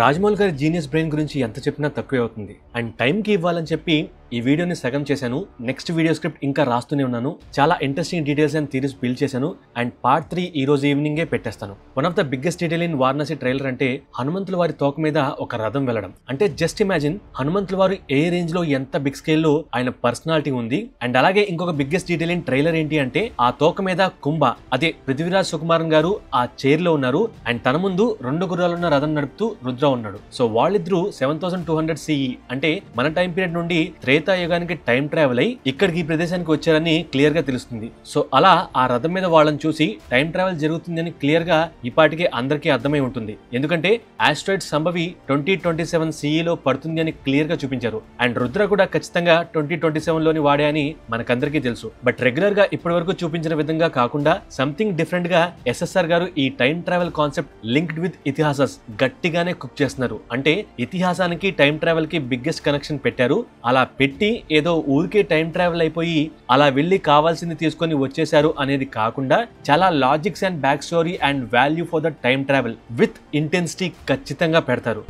రాజమౌళి గారి genius brain గురించి ఎంత చెప్పినా తక్కువే అవుతుంది. అండ్ టైంకి ఇవ్వాలని చెప్పి ఈ వీడియోని సగం చేశాను. నెక్స్ట్ వీడియో స్క్రిప్ట్ ఇంకా రాస్తూనే ఉన్నాను. చాలా interesting details and theories build చేశాను. అండ్ పార్ట్ 3 ఈ రోజు ఈవినింగే పెట్టేస్తాను. One of the biggest detail in Varanasi trailer అంటే హనుమంతుల వారి తోక మీద ఒక రథం వెళ్ళడం. అంటే జస్ట్ ఇమాజిన్ హనుమంతుల వారు ఏ రేంజ్ లో ఎంత బిగ్ స్కేల్ లో ఆయన పర్సనాలిటీ ఉంది. అండ్ అలాగే ఇంకొక బిగ్గెస్ట్ డీటెయిల్ ఇన్ ట్రైలర్ ఏంటి అంటే ఆ తోక మీద కుంభ అదే పృథ్వీరాజ్ సుకుమారన్ గారు ఆ చైర్ లో ఉన్నారు. అండ్ తన ముందు 2 గుర్రాలున్న రథం నడుపుతూ రుద్ర ఉన్నాడు. సో వాళ్ళిద్దరూ 7200 CE అంటే మన టైం పీరియడ్ నుండి త్రేతాయుగానికి టైం ట్రావెల్ అయ్యి ఇక్కడికి ఈ ప్రదేశానికి వచ్చారని క్లియర్ గా తెలుస్తుంది. సో అలా ఆ రథం మీద వాళ్ళని చూసి టైం ట్రావెల్ జరుగుతుందని క్లియర్ గా ఇప్పటికే అందరికీ అర్థమై ఉంటుంది. ఎందుకంటే ఆస్ట్రాయిడ్ సంభవి 2027 CE లో పడుతుంది అని క్లియర్ గా చూపించారు. అండ్ రుద్ర కూడా ఖచ్చితంగా 2027 లోని వాడే అని మనకందరికీ తెలుసు. బట్ రెగ్యులర్ గా ఇప్పటి వరకు చూపించిన విధంగా కాకుండా సంథింగ్ డిఫరెంట్ గా SSR గారు ఈ time travel concept linked with ఇతిహాసస్ గట్టిగానే కుక్ చేస్తున్నారు. అంటే ఇతిహాసానికి టైం ట్రావెల్ కి బిగ్గెస్ట్ కనెక్షన్ పెట్టారు. అలా పెట్టి ఏదో ఊరికే టైం ట్రావెల్ అయిపోయి అలా వెళ్ళి కావాల్సింది తీసుకొని వచ్చేసారు అనేది కాకుండా చాలా logics and back story and value for the time travel with intensity ఖచ్చితంగా పెడతారు.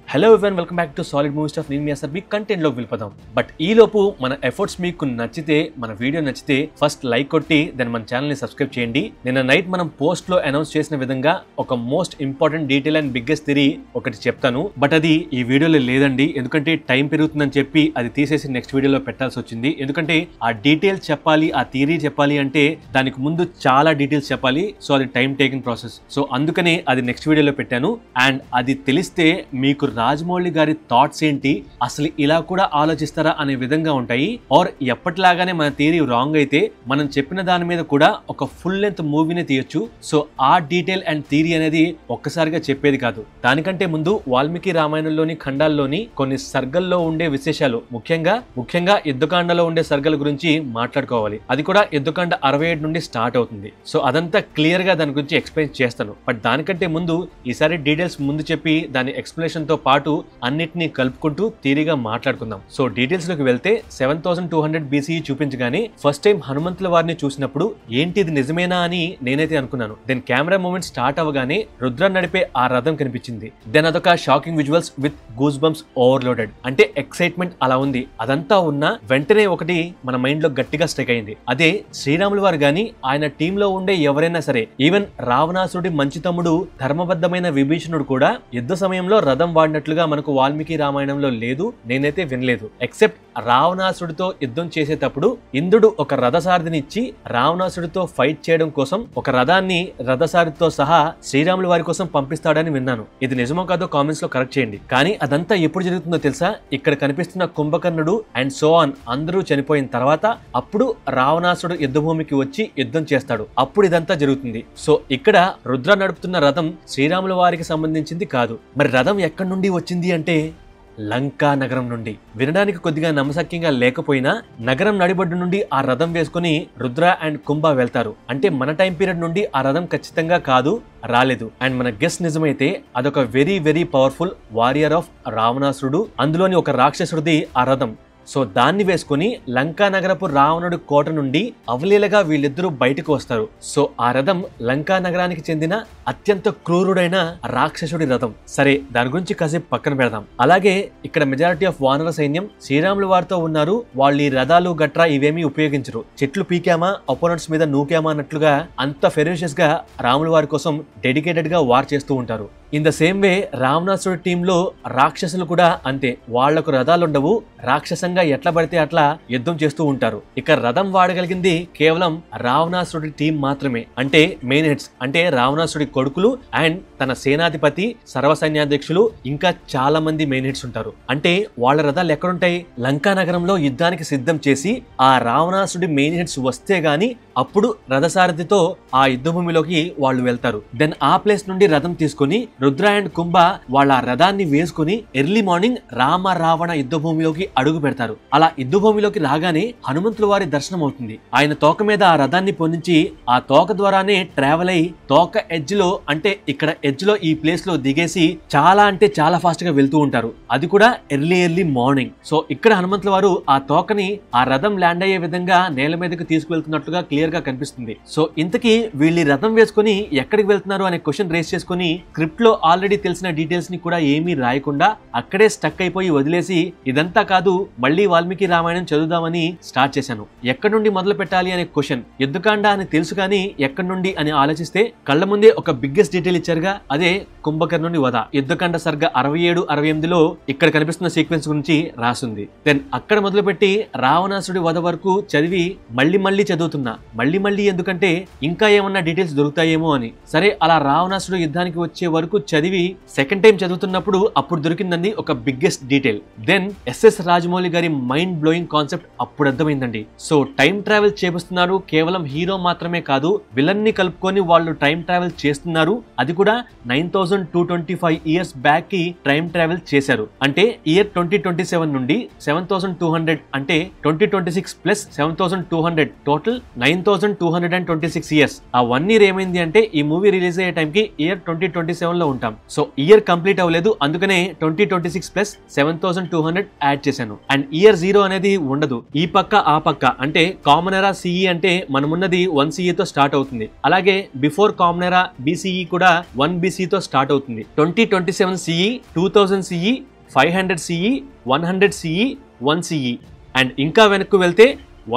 Hello everyone, welcome back to solid movie stuff. నేను మీ SRB కంటెంట్ లోకి వెళ్ళిపోదాం. బట్ ఈ లోపు మన ఎఫర్ట్స్ మీకు నచ్చితే, మన వీడియో నచ్చితే ఫస్ట్ లైక్ కొట్టి దెన్ మన ఛానల్ ని సబ్స్క్రైబ్ చేయండి. నిన్న నైట్ మనం పోస్ట్ లో అనౌన్స్ చేసిన విధంగా ఒక most important detail and biggest theory ఒకటి చెప్తాను. బట్ అది ఈ వీడియోలో లేదండి. ఎందుకంటే టైం పెరుగుతుందని చెప్పి అది తీసేసి నెక్స్ట్ వీడియోలో పెట్టాల్సి వచ్చింది. ఎందుకంటే ఆ డీటెయిల్ చెప్పాలి, ఆ థియరీ చెప్పాలి అంటే దానికి ముందు చాలా డీటెయిల్స్ చెప్పాలి. సో అది టైం టేకింగ్ ప్రాసెస్. సో అందుకనే అది నెక్స్ట్ వీడియోలో పెట్టాను. అండ్ అది తెలిస్తే మీకు రాజమౌళి గారి థాట్స్ ఏంటి, అసలు ఇలా కూడా ఆలోచిస్తారా అనే విధంగా ఉంటాయి. ఆర్ ఎప్పటిలాగానే మన థియరీ రాంగ్ అయితే మనం చెప్పిన దాని మీద కూడా ఒక ఫుల్ లెంత్ మూవీని తీయొచ్చు. సో ఆ డీటెయిల్ అండ్ థియరీ అనేది ఒక్కసారిగా చెప్పేది కాదు. దానికంటే ముందు వాల్మీకి రామాయణంలోని ఖండాల్లోని కొన్ని సర్గల్లో ఉండే విశేషాలు, ముఖ్యంగా యుద్ధకాండలో ఉండే సర్గల గురించి మాట్లాడుకోవాలి. అది కూడా యుద్ధకాండ 67 నుండి స్టార్ట్ అవుతుంది. సో అదంతా క్లియర్ గా దాని గురించి ఎక్స్ప్లెయిన్ చేస్తాను. బట్ దానికంటే ముందు ఈసారి డీటెయిల్స్ ముందు చెప్పి దాని ఎక్స్ప్లెనేషన్ తో పాటు అన్నిటినీ కలుపుకుంటూ థియరీగా మాట్లాడుకుందాం. సో డీటెయిల్స్ లోకి వెళ్తే 7200 BCE చూపించగానే ఫస్ట్ టైం హనుమంతుల వారిని చూసినప్పుడు ఏంటి ఇది నిజమేనా అని నేనైతే అనుకున్నాను. దెన్ కెమెరా మూమెంట్ స్టార్ట్ అవ్వగానే రుద్ర నడిపే ఆ రథం కనిపించింది. దెన్ అదొక shocking visuals with goose bumps overloaded. అంటే ఎక్సైట్మెంట్ అలా ఉంది. అదంతా ఉన్నా వెంటనే ఒకటి మన మైండ్ లో గట్టిగా స్ట్రైక్ అయింది. అదే శ్రీరాములు వారు గాని ఆయన టీమ్ లో ఉండే ఎవరైనా సరే, ఈవెన్ రావణాసురుడి మంచి తమ్ముడు ధర్మబద్ధమైన విభీషణుడు కూడా యుద్ధ సమయంలో రథం వాడినట్లుగా మనకు వాల్మీకి రామాయణంలో లేదు, నేనైతే వినలేదు. ఎక్సెప్ట్ రావణాసుడితో యుద్ధం చేసేటప్పుడు ఇంద్రుడు ఒక రథసారథిని ఇచ్చి రావణాసుడితో ఫైట్ చేయడం కోసం ఒక రథాన్ని రథసారథితో సహా శ్రీరాముల వారి కోసం పంపిస్తాడని విన్నాను. ఇది నిజమో కాదో కామెంట్స్ లో కరెక్ట్ చేయండి. కానీ అదంతా ఎప్పుడు జరుగుతుందో తెలుసా? ఇక్కడ కనిపిస్తున్న కుంభకర్ణుడు అండ్ సో ఆన్ అందరూ చనిపోయిన తర్వాత అప్పుడు రావణాసుడు యుద్ధభూమికి వచ్చి యుద్ధం చేస్తాడు. అప్పుడు ఇదంతా జరుగుతుంది. సో ఇక్కడ రుద్ర నడుపుతున్న రథం శ్రీరాముల వారికి సంబంధించింది కాదు. మరి రథం ఎక్కడి నుండి వచ్చింది అంటే లంకా నగరం నుండి. వినడానికి కొద్దిగా నమ్మశక్యంగా లేకపోయినా నగరం నడిబొడ్డు నుండి ఆ రథం వేసుకుని రుద్ర అండ్ కుంభ వెళ్తారు. అంటే మన టైం పీరియడ్ నుండి ఆ రథం ఖచ్చితంగా కాదు, రాలేదు. అండ్ మన గెస్ నిజమైతే అదొక very very powerful warrior of రావణాసురుడు, అందులోని ఒక రాక్షసుడిది ఆ రథం. సో దాన్ని వేసుకుని లంకా నగరపు రావణుడు కోట నుండి అవలీలగా వీళ్ళిద్దరూ బయటకు వస్తారు. సో ఆ రథం లంకా నగరానికి చెందిన అత్యంత క్రూరుడైన రాక్షసుడి రథం. సరే, దాని గురించి కాసేపు పక్కన పెడదాం. అలాగే ఇక్కడ మెజారిటీ ఆఫ్ వానర సైన్యం శ్రీరాముల వారితో ఉన్నారు. వాళ్ళు ఈ రథాలు గట్రా ఇవేమీ ఉపయోగించరు. చెట్లు పీకామా, అపోనెంట్స్ మీద నూకామా అన్నట్లుగా అంత ఫెరోషియస్ గా రాముల వారి కోసం డెడికేటెడ్ గా వార్ చేస్తూ ఉంటారు. ఇన్ ద సేమ్ వే రావణాసుడి టీంలో రాక్షసులు కూడా అంతే. వాళ్లకు రథాలుండవు, రాక్షసంగా ఎట్లా పడితే అట్లా యుద్ధం చేస్తూ ఉంటారు. ఇక రథం వాడగలిగింది కేవలం రావణాసుడి టీం మాత్రమే. అంటే మెయిన్ హెడ్స్, అంటే రావణాసుడి కొడుకులు అండ్ తన సేనాధిపతి, సర్వసైన్యాధ్యక్షులు, ఇంకా చాలా మంది మెయిన్ హెడ్స్ ఉంటారు. అంటే వాళ్ళ రథాలు ఎక్కడుంటాయి? లంకా నగరంలో యుద్ధానికి సిద్ధం చేసి ఆ రావణాసుడి మెయిన్ హెడ్స్ వస్తే గాని అప్పుడు రథసారథితో ఆ యుద్ధ భూమిలోకి వాళ్ళు వెళ్తారు. దెన్ ఆ ప్లేస్ నుండి రథం తీసుకుని రుద్ర అండ్ కుంభ వాళ్ళ రథాన్ని వేసుకుని ఎర్లీ మార్నింగ్ రామ రావణ యుద్ధ భూమిలోకి అడుగు పెడతారు. అలా యుద్ధ భూమిలోకి రాగానే హనుమంతుల వారి దర్శనం అవుతుంది. ఆయన తోక మీద ఆ రథాన్ని పొందించి ఆ తోక ద్వారానే ట్రావెల్ అయి తోక ఎడ్జ్ లో అంటే ఇక్కడ ఎడ్జ్ లో ఈ ప్లేస్ లో దిగేసి చాలా అంటే చాలా ఫాస్ట్ గా వెళ్తూ ఉంటారు. అది కూడా ఎర్లీ మార్నింగ్. సో ఇక్కడ హనుమంతుల వారు ఆ తోకని ఆ రథం ల్యాండ్ అయ్యే విధంగా నేల మీదకి తీసుకువెళ్తున్నట్లుగా క్లియర్ గా కనిపిస్తుంది. సో ఇంతకీ వీళ్ళు రథం వేసుకుని ఎక్కడికి వెళ్తున్నారు అనే క్వశ్చన్ రేస్ చేసుకుని స్క్రిప్ట్ లో ఆల్రెడీ తెలిసిన డీటెయిల్స్ ని కూడా ఏమీ రాయకుండా అక్కడే స్టక్ అయిపోయి వదిలేసి ఇదంతా కాదు మళ్ళీ వాల్మీకి రామాయణం చదువుదామని స్టార్ట్ చేశాను. ఎక్కడి నుండి మొదలు పెట్టాలి అనే క్వశ్చన్ యుద్ధకాండ అని తెలుసు కానీ ఎక్కడి నుండి అని ఆలోచిస్తే కళ్ళ ముందే ఒక బిగ్గెస్ట్ డీటెయిల్ ఇచ్చారుగా, అదే కుంభకర్ణుని వధ. యుద్ధకాండ సర్గ 67-68లో ఇక్కడ కనిపిస్తున్న సీక్వెన్స్ గురించి రాసుంది. దెన్ అక్కడ మొదలుపెట్టి రావణాసుడి వధ వరకు చదివి మళ్ళీ చదువుతున్నా. మళ్ళీ ఎందుకంటే ఇంకా ఏమన్నా డీటెయిల్స్ దొరుకుతాయేమో అని. సరే అలా రావణాసుడు యుద్ధానికి వచ్చే వరకు చదివి సెకండ్ టైం చదువుతున్నప్పుడు అప్పుడు దొరికిందండి ఒక biggest detail. Then SS Rajamouli గారి మైండ్ బ్లోయింగ్ కాన్సెప్ట్ అప్పుడు అర్థమైందండి. సో టైం ట్రావెల్ చేపిస్తున్నారు, కేవలం హీరో మాత్రమే కాదు విలన్ ని కలుపుకొని వాళ్ళు టైం ట్రావెల్ చేస్తున్నారు. అది కూడా 9225 ఇయర్స్ బ్యాక్ కి టైం ట్రావెల్ చేశారు. అంటే ఇయర్ 2027 నుండి 7200 అంటే 2026 ప్లస్ 7200 టోటల్ 9226 ఇయర్స్. ఆ 1 ఇయర్ ఏమైంది అంటే ఈ మూవీ రిలీజ్ అయ్యే టైంకి ఇయర్ 2027 లో ఉంటాం. సో ఇయర్ కంప్లీట్ అవ్వలేదు, అందుకనే 2026 ప్లస్ 7200 యాడ్ చేశాను. అండ్ ఇయర్ 0 అనేది ఉండదు. ఈ పక్క ఆ పక్క అంటే కామన్ ఎరా సిఈ అంటే మనమున్నది 1 CE తో స్టార్ట్ అవుతుంది. అలాగే బిఫోర్ కామన్ ఎరా BCE కూడా 1 BCE తో స్టార్ట్ అవుతుంది. 2027 CE, 2000 CE, 500 CE, 100 CE, 1 CE and ఇంకా వెనక్కు వెళ్తే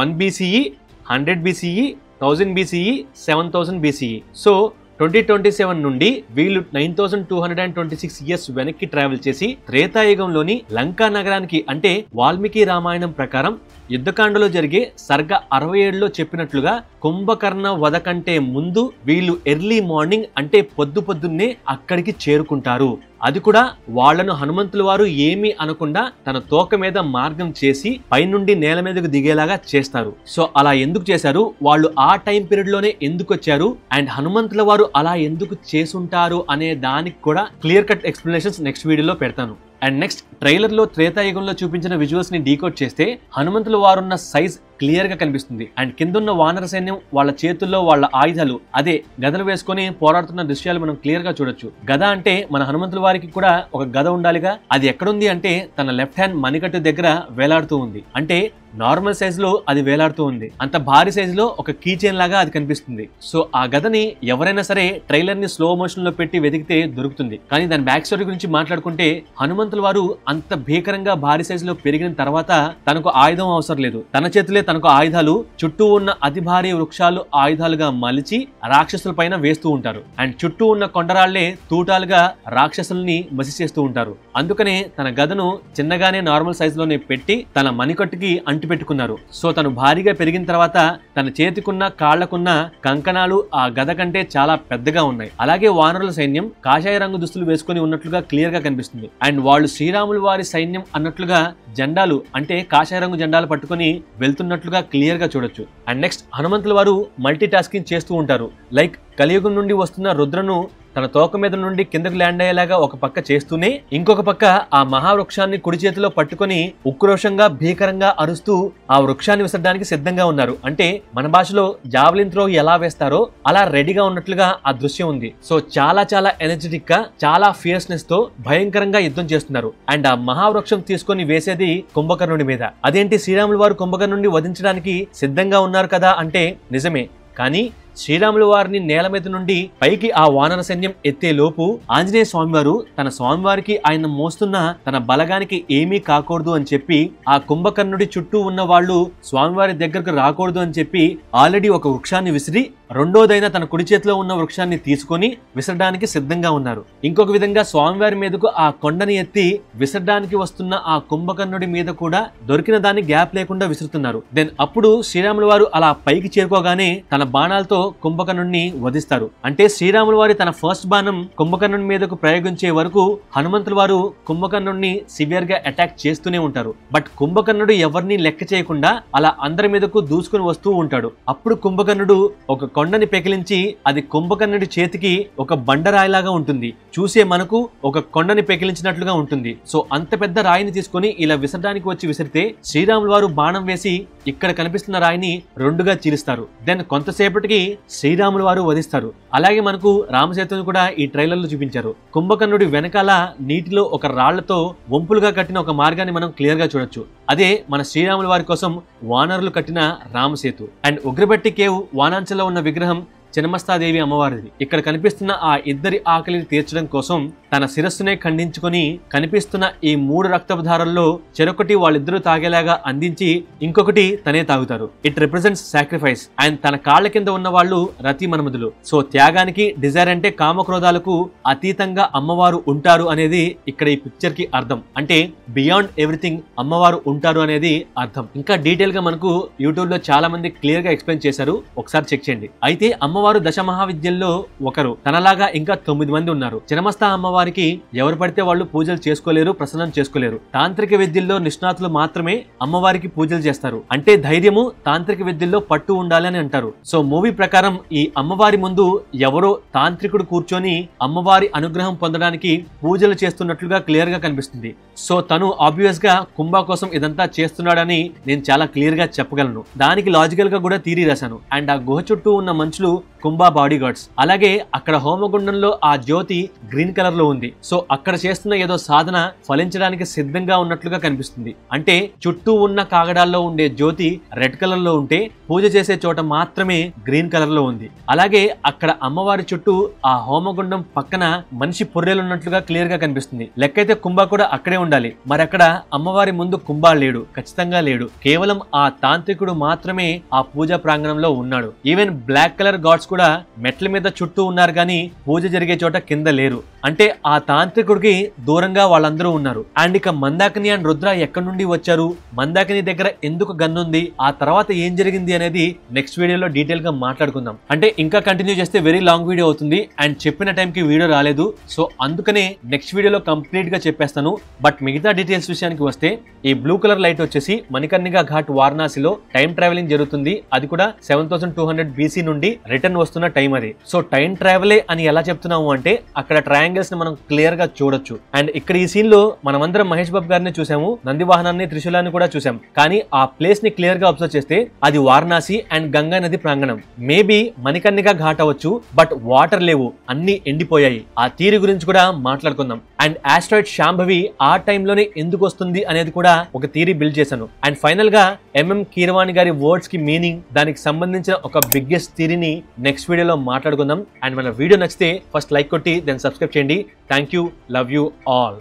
1 BCE, 100 BCE, 1000 BCE, 7000 BCE. So 2027 నుండి వీళ్ళు 9226 ఇయర్స్ వెనక్కి ట్రావెల్ చేసి త్రేతాయుగంలోని లంకా నగరానికి అంటే వాల్మీకి రామాయణం ప్రకారం యుద్ధకాండలో జరిగే సర్గ 67లో చెప్పినట్లుగా కుంభకర్ణ వధ కంటే ముందు వీళ్ళు ఎర్లీ మార్నింగ్ అంటే పొద్దున్నే అక్కడికి చేరుకుంటారు. అది కూడా వాళ్లను హనుమంతుల వారు ఏమీ అనకుండా తన తోక మీద మార్గం చేసి పైనుండి నేల మీదకు దిగేలాగా చేస్తారు. సో అలా ఎందుకు చేశారు, వాళ్ళు ఆ టైం పీరియడ్ లోనే ఎందుకు వచ్చారు అండ్ హనుమంతుల వారు అలా ఎందుకు చేసుంటారు అనే దానికి కూడా క్లియర్ కట్ ఎక్స్ప్లెనేషన్స్ నెక్స్ట్ వీడియోలో పెడతాను. అండ్ నెక్స్ట్ ట్రైలర్ లో త్రేతాయుగంలో చూపించిన విజువల్స్ ని డీకోడ్ చేస్తే హనుమంతుల వారున్న సైజ్ క్లియర్ గా కనిపిస్తుంది. అండ్ కిందున్న వానర సైన్యం వాళ్ళ చేతుల్లో వాళ్ళ ఆయుధాలు అదే గదలు వేసుకొని పోరాడుతున్న దృశ్యాలు మనం క్లియర్ గా చూడొచ్చు. గద అంటే మన హనుమంతుల వారికి కూడా ఒక గద ఉండాలిగా, అది ఎక్కడుంది అంటే తన లెఫ్ట్ హ్యాండ్ మణికట్టు దగ్గర వేలాడుతూ ఉంది. అంటే నార్మల్ సైజ్ లో అది వేలాడుతూ ఉంది, అంత భారీ సైజ్ లో ఒక కీ చైన్ లాగా అది కనిపిస్తుంది. సో ఆ గదని ఎవరైనా సరే ట్రైలర్ ని స్లో మోషన్ లో పెట్టి వెతికితే దొరుకుతుంది. కానీ దాని బ్యాక్ స్టోరీ గురించి మాట్లాడుకుంటే హనుమంతుల వారు అంత భీకరంగా భారీ సైజ్ లో పెరిగిన తర్వాత తనకు ఆయుధం అవసరం లేదు, తన చేతులే తనకు ఆయుధాలు, చుట్టూ ఉన్న అతి భారీ వృక్షాలు ఆయుధాలుగా మలిచి రాక్షసుల పైన వేస్తూ ఉంటారు. అండ్ చుట్టూ ఉన్న కొండరాళ్లే తూటాలుగా రాక్షసుల్ని మసి చేస్తూ ఉంటారు. అందుకనే తన గదను చిన్నగానే నార్మల్ సైజ్ లోనే పెట్టి తన మణికట్టుకి పెట్టుకున్నారు. సో తను భారీగా పెరిగిన తర్వాత తన చేతికున్న కాళ్లకున్న కంకణాలు ఆ గద కంటే చాలా పెద్దగా ఉన్నాయి. అలాగే వానరుల సైన్యం కాషాయ రంగు దుస్తులు వేసుకుని ఉన్నట్లుగా క్లియర్ గా కనిపిస్తుంది. అండ్ వాళ్ళు శ్రీరాములు వారి సైన్యం అన్నట్లుగా జెండాలు అంటే కాషాయ రంగు జెండాలు పట్టుకుని వెళ్తున్నట్లుగా క్లియర్ గా చూడొచ్చు. అండ్ నెక్స్ట్ హనుమంతుల వారు మల్టీ టాస్కింగ్ చేస్తూ ఉంటారు. లైక్ కలియుగం నుండి వస్తున్న రుద్రను తన తోక మీద నుండి కిందకు ల్యాండ్ అయ్యేలాగా ఒక పక్క చేస్తూనే ఇంకొక పక్క ఆ మహావృక్షాన్ని కుడి చేతిలో పట్టుకుని ఉక్రోషంగా భీకరంగా అరుస్తూ ఆ వృక్షాన్ని విసరడానికి సిద్ధంగా ఉన్నారు. అంటే మన భాషలో జావలిన్ త్రో ఎలా వేస్తారో అలా రెడీగా ఉన్నట్లుగా ఆ దృశ్యం ఉంది. సో చాలా ఎనర్జెటిక్ గా చాలా ఫియర్స్నెస్ తో భయంకరంగా యుద్ధం చేస్తున్నారు. అండ్ ఆ మహావృక్షం తీసుకొని వేసేది కుంభకర్ణుడి మీద. అదేంటి శ్రీరాములు వారు కుంభకర్ణుడిని వధించడానికి సిద్ధంగా ఉన్నారు కదా అంటే నిజమే, కానీ శ్రీరాముల వారిని నేల మీద నుండి పైకి ఆ వానర సైన్యం ఎత్తే లోపు ఆంజనేయ స్వామివారు తన స్వామివారికి ఆయన మోస్తున్న తన బలగానికి ఏమీ కాకూడదు అని చెప్పి ఆ కుంభకర్ణుడి చుట్టూ ఉన్న వాళ్ళు స్వామివారి దగ్గరకు రాకూడదు అని చెప్పి ఆల్రెడీ ఒక వృక్షాన్ని విసిరి రెండోదైన తన కుడి చేతిలో ఉన్న వృక్షాన్ని తీసుకొని విసరడానికి సిద్ధంగా ఉన్నారు. ఇంకొక విధంగా స్వామివారి మీదకు ఆ కొండని ఎత్తి విసరడానికి వస్తున్న ఆ కుంభకర్ణుడి మీద కూడా దొరికిన దాన్ని గ్యాప్ లేకుండా విసురుతున్నారు. దెన్ అప్పుడు శ్రీరాముల వారు అలా పైకి చేరుకోగానే తన బాణాలతో కుంభకర్ణుడిని వధిస్తారు. అంటే శ్రీరాముల వారి తన ఫస్ట్ బాణం కుంభకర్ణుడి మీదకు ప్రయోగించే వరకు హనుమంతుల వారు కుంభకర్ణుడిని సివియర్ గా అటాక్ చేస్తూనే ఉంటారు. బట్ కుంభకర్ణుడు ఎవరిని లెక్క చేయకుండా అలా అందరి మీదకు దూసుకుని వస్తూ ఉంటాడు. అప్పుడు కుంభకర్ణుడు ఒక కొండని పెకిలించి అది కుంభకర్ణుడి చేతికి ఒక బండరాయిలాగా ఉంటుంది. చూసే మనకు ఒక కొండని పెకిలించినట్లుగా ఉంటుంది. సో అంత పెద్ద రాయిని తీసుకొని ఇలా విసరడానికి వచ్చి విసిరితే శ్రీరాముల వారు బాణం వేసి ఇక్కడ కనిపిస్తున్న రాయిని రెండుగా చీలుస్తారు. దెన్ కొంతసేపటికి శ్రీరాముల వారు వధిస్తారు. అలాగే మనకు రామసేతుని కూడా ఈ ట్రైలర్ లో చూపించారు. కుంభకర్ణుడి వెనకాల నీటిలో ఒక రాళ్లతో వంపులుగా కట్టిన ఒక మార్గాన్ని మనం క్లియర్ గా చూడొచ్చు. అదే మన శ్రీరాముల వారి కోసం వానరులు కట్టిన రామసేతు. అండ్ ఉగ్రబట్టి కేవ్ వానాంచలో ఉన్న విగ్రహం చిన్నమస్తాదేవి అమ్మవారిది. ఇక్కడ కనిపిస్తున్న ఆ ఇద్దరి ఆకలిని తీర్చడం కోసం తన శిరస్సునే ఖండించుకొని కనిపిస్తున్న ఈ 3 రక్తపు ధారల్లో చెరొకటి వాళ్ళిద్దరూ తాగేలాగా అందించి ఇంకొకటి తనే తాగుతారు. It represents sacrifice. అండ్ తన కాళ్ల కింద ఉన్న వాళ్ళు రతి మన్మధులు. సో త్యాగానికి, డిజైర్ అంటే కామక్రోధాలకు అతీతంగా అమ్మవారు ఉంటారు అనేది ఇక్కడ ఈ పిక్చర్ కి అర్థం. అంటే బియాండ్ ఎవ్రీథింగ్ అమ్మవారు ఉంటారు అనేది అర్థం. ఇంకా డీటెయిల్ గా మనకు యూట్యూబ్ లో చాలా మంది క్లియర్ గా ఎక్స్ప్లెయిన్ చేశారు, ఒకసారి చెక్ చేయండి. అయితే అమ్మవారు దశ మహావిద్యల్లో ఒకరు. తనలాగా ఇంకా 9 మంది ఉన్నారు. చిన్నమస్తా అమ్మవారికి ఎవరు పడితే వాళ్ళు పూజలు చేసుకోలేరు, ప్రసన్నం చేసుకోలేరు. తాంత్రిక విద్యల్లో నిష్ణాతులు మాత్రమే అమ్మవారికి పూజలు చేస్తారు. అంటే ధైర్యము, తాంత్రిక విద్యల్లో పట్టు ఉండాలి అని అంటారు. సో మూవీ ప్రకారం ఈ అమ్మవారి ముందు ఎవరో తాంత్రికుడు కూర్చొని అమ్మవారి అనుగ్రహం పొందడానికి పూజలు చేస్తున్నట్లుగా క్లియర్ గా కనిపిస్తుంది. సో తను ఆబ్వియస్ గా కుంభ కోసం ఇదంతా చేస్తున్నాడని నేను చాలా క్లియర్ గా చెప్పగలను. దానికి లాజికల్ గా కూడా థియరీ రాశాను. అండ్ ఆ గుహ చుట్టూ ఉన్న మనుషులు కుంభ బాడీ గార్డ్స్. అలాగే అక్కడ హోమగుండంలో ఆ జ్యోతి గ్రీన్ కలర్ లో ఉంది. సో అక్కడ చేస్తున్న ఏదో సాధన ఫలించడానికి సిద్ధంగా ఉన్నట్లుగా కనిపిస్తుంది. అంటే చుట్టూ ఉన్న కాగడాల్లో ఉండే జ్యోతి రెడ్ కలర్ లో ఉంటే పూజ చేసే చోట మాత్రమే గ్రీన్ కలర్ లో ఉంది. అలాగే అక్కడ అమ్మవారి చుట్టూ ఆ హోమగుండం పక్కన మనిషి పొర్రెలున్నట్లుగా క్లియర్ గా కనిపిస్తుంది. లెక్కైతే కుంభ కూడా అక్కడే ఉండాలి. మరి అక్కడ అమ్మవారి ముందు కుంభ లేడు, ఖచ్చితంగా లేడు. కేవలం ఆ తాంత్రికుడు మాత్రమే ఆ పూజా ప్రాంగణంలో ఉన్నాడు. ఈవెన్ బ్లాక్ కలర్ గాడ్స్ కూడా మెట్ల మీద చుట్టూ ఉన్నారు కానీ పూజ జరిగే చోట కింద లేరు. అంటే ఆ తాంత్రికుడికి దూరంగా వాళ్ళందరూ ఉన్నారు. అండ్ ఇక మందాకిని అండ్ రుద్ర ఎక్కడి నుండి వచ్చారు, మందాకిని దగ్గర ఎందుకు గన్ ఉంది, ఆ తర్వాత ఏం జరిగింది అనేది నెక్స్ట్ వీడియోలో డీటెయిల్ గా మాట్లాడుకుందాం. అంటే ఇంకా కంటిన్యూ చేస్తే వెరీ లాంగ్ వీడియో అవుతుంది అండ్ చెప్పిన టైంకి వీడియో రాలేదు. సో అందుకనే నెక్స్ట్ వీడియోలో కంప్లీట్ గా చెప్పేస్తాను. బట్ మిగతా డీటెయిల్స్ విషయానికి వస్తే ఈ బ్లూ కలర్ లైట్ వచ్చేసి మణికర్ణికా ఘాట్ వారణాసిలో టైం ట్రావెలింగ్ జరుగుతుంది. అది కూడా 7200 BC నుండి రిటర్న్ వస్తున్న టైం అది. సో టైం ట్రావెలే అని ఎలా చెప్తున్నాము అంటే అక్కడ ట్రయాంగిల్స్ ని మనం క్లియర్ గా చూడొచ్చు. అండ్ ఇక్కడ ఈ సీన్ లో మనమందరం మహేష్ బాబు గారిని చూసాము, నంది వాహనాన్ని, త్రిశూలాన్ని కూడా చూసాం. కానీ ఆ ప్లేస్ ని క్లియర్ గా అబ్జర్వ్ చేస్తే అది వారణాసి అండ్ గంగా నది ప్రాంగణం. మేబీ మణికర్ణికా ఘాట్ అవ్వచ్చు, బట్ వాటర్ లేవు, అన్ని ఎండిపోయాయి. ఆ తీరు గురించి కూడా మాట్లాడుకుందాం. అండ్ ఆస్ట్రాయిడ్ శాంభవి ఆ టైంలోనే ఎందుకు వస్తుంది అనేది కూడా ఒక థియరీ బిల్డ్ చేశాను. అండ్ ఫైనల్ గా MM కీరవాణి గారి వర్డ్స్ కి మీనింగ్, దానికి సంబంధించిన ఒక బిగ్గెస్ట్ థియరీని నెక్స్ట్ వీడియోలో మాట్లాడుకుందాం. అండ్ మన వీడియో నచ్చితే ఫస్ట్ లైక్ కొట్టి దెన్ సబ్స్క్రైబ్ చేయండి. Thank you, love you all.